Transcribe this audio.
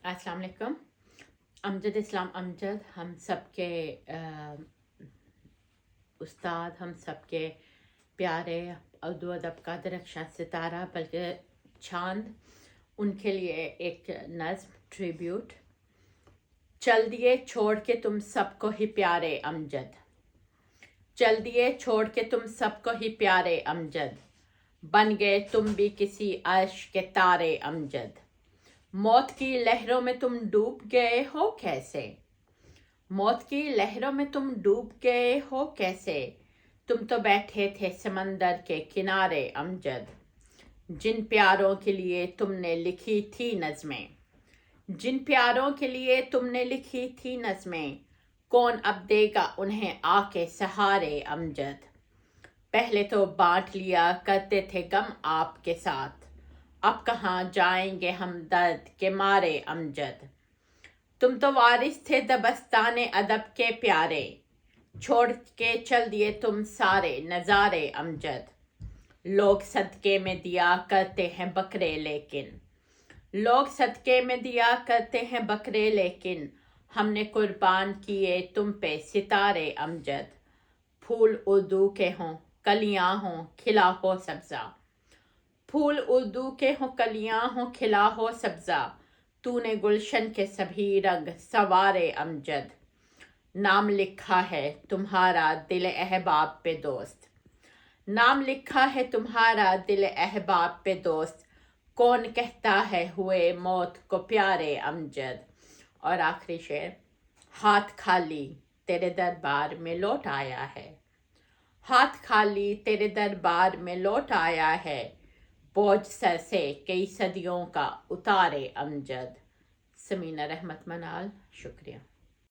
अस्सलाम वालेकुम। अमजद इस्लाम अमजद हम सब के उस्ताद, हम सब के प्यारे उर्दू अदब का दरख्शां सितारा बल्कि चांद, उनके लिए एक नज़्म ट्रिब्यूट। चल दिए छोड़ के तुम सबको ही प्यारे अमजद, चल दिए छोड़ के तुम सबको ही प्यारे अमजद, बन गए तुम भी किसी अर्श के तारे अमजद। मौत की लहरों में तुम डूब गए हो कैसे, मौत की लहरों में तुम डूब गए हो कैसे, तुम तो बैठे थे समंदर के किनारे अमजद। जिन प्यारों के लिए तुमने लिखी थी नज़में, जिन प्यारों के लिए तुमने लिखी थी नज़में, कौन अब देगा उन्हें आके सहारे अमजद। पहले तो बांट लिया करते थे गम आपके साथ, अब कहाँ जाएंगे हम दर्द के मारे अमजद। तुम तो वारिस थे दबस्ताने अदब के प्यारे, छोड़ के चल दिए तुम सारे नज़ारे अमजद। लोग सदके में दिया करते हैं बकरे लेकिन, लोग सदके में दिया करते हैं बकरे लेकिन, हमने कुर्बान किए तुम पे सितारे अमजद। फूल उर्दू के हों कलियां हों खिला हो सब्ज़ा, फूल उर्दू के हों कलियां हों खिला हो सब्ज़ा, तूने गुलशन के सभी रंग सवारे अमजद। नाम लिखा है तुम्हारा दिल अहबाब पे दोस्त, नाम लिखा है तुम्हारा दिल अहबाब पे दोस्त, कौन कहता है हुए मौत को प्यारे अमजद। और आखिरी शेर, हाथ खाली तेरे दरबार में लौट आया है, हाथ खाली तेरे दरबार में लौट आया है, बोझ सर से कई सदियों का उतारे अमजद। समीना रहमत मनाल, शुक्रिया।